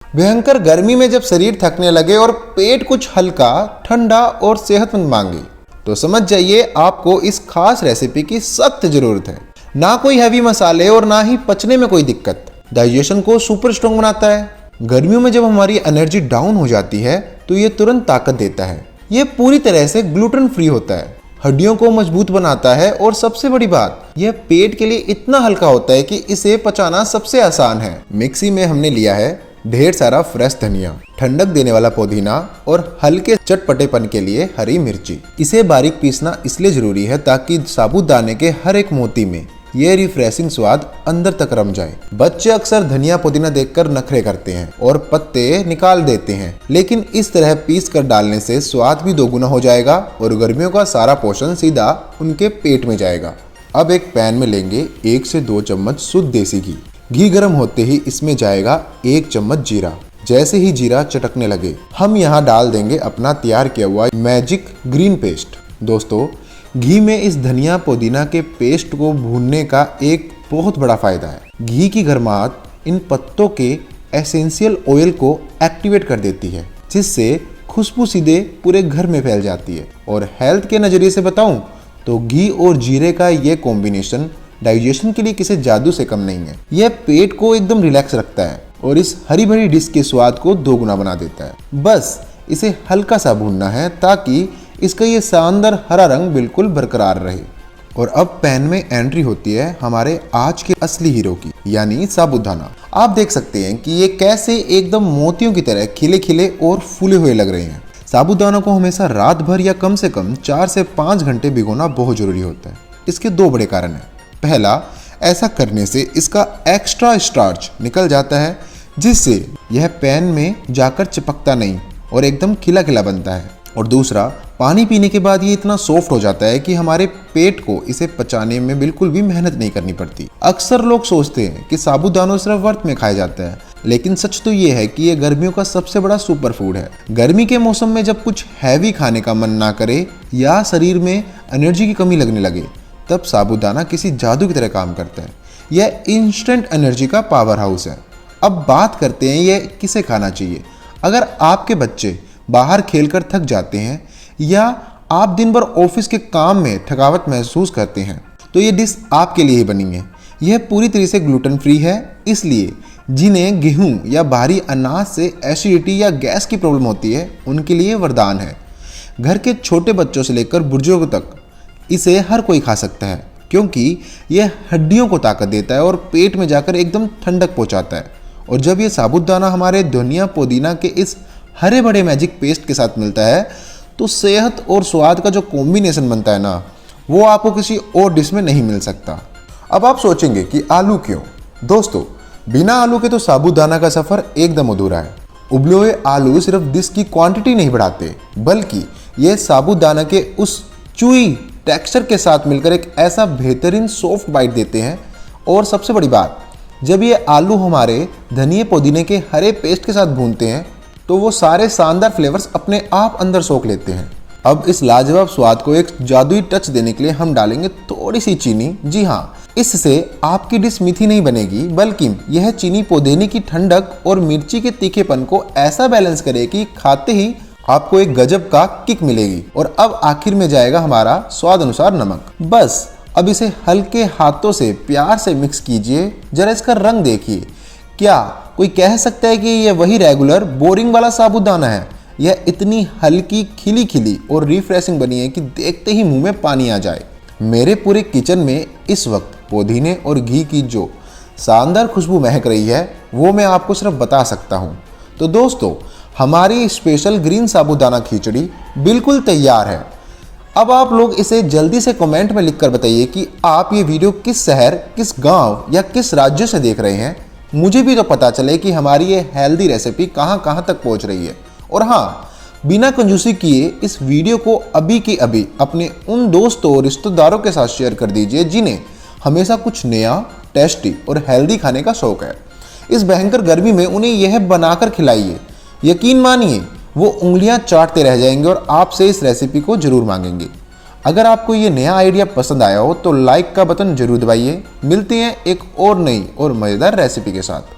भयंकर गर्मी में जब शरीर थकने लगे और पेट कुछ हल्का, ठंडा और सेहतमंद मांगे तो समझ जाइए आपको इस खास रेसिपी की सख्त जरूरत है। ना कोई हैवी मसाले और ना ही पचने में कोई दिक्कत, डाइजेशन को सुपर स्ट्रॉन्ग बनाता है। गर्मियों में जब हमारी एनर्जी डाउन हो जाती है तो ये तुरंत ताकत देता है। ये पूरी तरह से ग्लूटेन फ्री होता है, हड्डियों को मजबूत बनाता है और सबसे बड़ी बात, यह पेट के लिए इतना हल्का होता है कि इसे पचाना सबसे आसान है। मिक्सी में हमने लिया है ढेर सारा फ्रेश धनिया, ठंडक देने वाला पुदीना और हल्के चटपटेपन के लिए हरी मिर्ची। इसे बारीक पीसना इसलिए जरूरी है ताकि साबूदाने के हर एक मोती में ये रिफ्रेशिंग स्वाद अंदर तक रम जाए। बच्चे अक्सर धनिया पुदीना देखकर नखरे करते हैं और पत्ते निकाल देते हैं, लेकिन इस तरह पीस कर डालने से स्वाद भी दोगुना हो जाएगा और गर्मियों का सारा पोषण सीधा उनके पेट में जाएगा। अब एक पैन में लेंगे 1 से 2 चम्मच शुद्ध देसी घी। घी गर्म होते ही इसमें जाएगा 1 चम्मच जीरा। जैसे ही जीरा चटकने लगे हम यहाँ डाल देंगे अपना तैयार किया हुआ मैजिक ग्रीन पेस्ट। दोस्तों, घी में इस धनिया पुदीना के पेस्ट को भूनने का एक बहुत बड़ा फायदा है। घी की गर्माहट इन पत्तों के एसेंशियल ऑयल को एक्टिवेट कर देती है, जिससे खुशबू सीधे पूरे घर में फैल जाती है। और हेल्थ के नज़रिए से बताऊं तो घी और जीरे का ये कॉम्बिनेशन डाइजेशन के लिए किसी जादू से कम नहीं है। यह पेट को एकदम रिलैक्स रखता है और इस हरी भरी डिश के स्वाद को दोगुना बना देता है। बस इसे हल्का सा भूनना है ताकि इसका ये शानदार हरा रंग बिल्कुल बरकरार रहे। और अब पैन में एंट्री होती है हमारे आज के असली हीरो की, यानी साबूदाना। आप देख सकते हैं कि ये कैसे एकदम मोतियों की तरह खिले खिले और फूले हुए लग रहे हैं। साबूदाना को हमेशा रात भर या कम से कम 4 से 5 घंटे भिगोना बहुत जरूरी होता है। इसके 2 बड़े कारण हैं। पहला, ऐसा करने से इसका एक्स्ट्रा स्टार्च निकल जाता है, जिससे यह पैन में जाकर चिपकता नहीं और एकदम खिला खिला बनता है। और दूसरा, पानी पीने के बाद ये इतना सॉफ्ट हो जाता है कि हमारे पेट को इसे पचाने में बिल्कुल भी मेहनत नहीं करनी पड़ती। अक्सर लोग सोचते हैं कि साबूदाना सिर्फ व्रत में खाया जाता है, लेकिन सच तो ये है कि ये गर्मियों का सबसे बड़ा सुपर फूड है। गर्मी के मौसम में जब कुछ हैवी खाने का मन ना करे या शरीर में एनर्जी की कमी लगने लगे, तब साबूदाना किसी जादू की तरह काम करता है। यह इंस्टेंट एनर्जी का पावर हाउस है। अब बात करते हैं यह किसे खाना चाहिए। अगर आपके बच्चे बाहर खेलकर थक जाते हैं या आप दिन भर ऑफिस के काम में थकावट महसूस करते हैं तो ये डिश आपके लिए ही बनी है। यह पूरी तरह से ग्लूटेन फ्री है, इसलिए जिन्हें गेहूं या भारी अनाज से एसिडिटी या गैस की प्रॉब्लम होती है उनके लिए वरदान है। घर के छोटे बच्चों से लेकर बुजुर्गों तक इसे हर कोई खा सकता है, क्योंकि यह हड्डियों को ताकत देता है और पेट में जाकर एकदम ठंडक पहुंचाता है। और जब ये साबूदाना हमारे धनिया पुदीना के इस हरे भरे मैजिक पेस्ट के साथ मिलता है तो सेहत और स्वाद का जो कॉम्बिनेशन बनता है ना, वो आपको किसी और डिश में नहीं मिल सकता। अब आप सोचेंगे कि आलू क्यों? दोस्तों, बिना आलू के तो साबूदाना का सफर एकदम अधूरा है। उबले हुए आलू सिर्फ डिश की क्वांटिटी नहीं बढ़ाते, बल्कि ये साबूदाना के उस चुई टेक्सचर के साथ मिलकर एक ऐसा बेहतरीन सॉफ्ट बाइट देते हैं। और सबसे बड़ी बात, जब ये आलू हमारे धनिया पुदीने के हरे पेस्ट के साथ भूनते हैं तो वो सारे शानदार फ्लेवर्स अपने आप अंदर सोख लेते हैं। अब इस लाजवाब स्वाद को एक जादुई टच देने के लिए हम डालेंगे थोड़ी सी चीनी। जी हाँ, इससे आपकी डिश मीठी नहीं बनेगी, बल्कि यह चीनी पुदीने की ठंडक और मिर्ची के तीखेपन को ऐसा बैलेंस करेगी, खाते ही आपको एक गजब का किक मिलेगी। और अब आखिर में जाएगा हमारा स्वाद अनुसार नमक। बस अब इसे हल्के हाथों से प्यार से मिक्स कीजिए। जरा इसका रंग देखिए, क्या कोई कह सकता है कि यह वही रेगुलर बोरिंग वाला साबूदाना है? यह इतनी हल्की, खिली खिली और रिफ्रेशिंग बनी है कि देखते ही मुंह में पानी आ जाए। मेरे पूरे किचन में इस वक्त पुदीने और घी की जो शानदार खुशबू महक रही है वो मैं आपको सिर्फ बता सकता हूँ। तो दोस्तों, हमारी स्पेशल ग्रीन साबूदाना खिचड़ी बिल्कुल तैयार है। अब आप लोग इसे जल्दी से कमेंट में लिखकर बताइए कि आप ये वीडियो किस शहर, किस गांव या किस राज्य से देख रहे हैं। मुझे भी तो पता चले कि हमारी ये हेल्दी रेसिपी कहां कहां तक पहुंच रही है। और हाँ, बिना कंजूसी किए इस वीडियो को अभी के अभी अपने उन दोस्तों और रिश्तेदारों के साथ शेयर कर दीजिए जिन्हें हमेशा कुछ नया, टेस्टी और हेल्दी खाने का शौक है। इस भयंकर गर्मी में उन्हें यह बनाकर खिलाइए। यकीन मानिए वो उंगलियां चाटते रह जाएंगे और आपसे इस रेसिपी को जरूर मांगेंगे। अगर आपको ये नया आइडिया पसंद आया हो तो लाइक का बटन जरूर दबाइए। मिलते हैं एक और नई और मज़ेदार रेसिपी के साथ।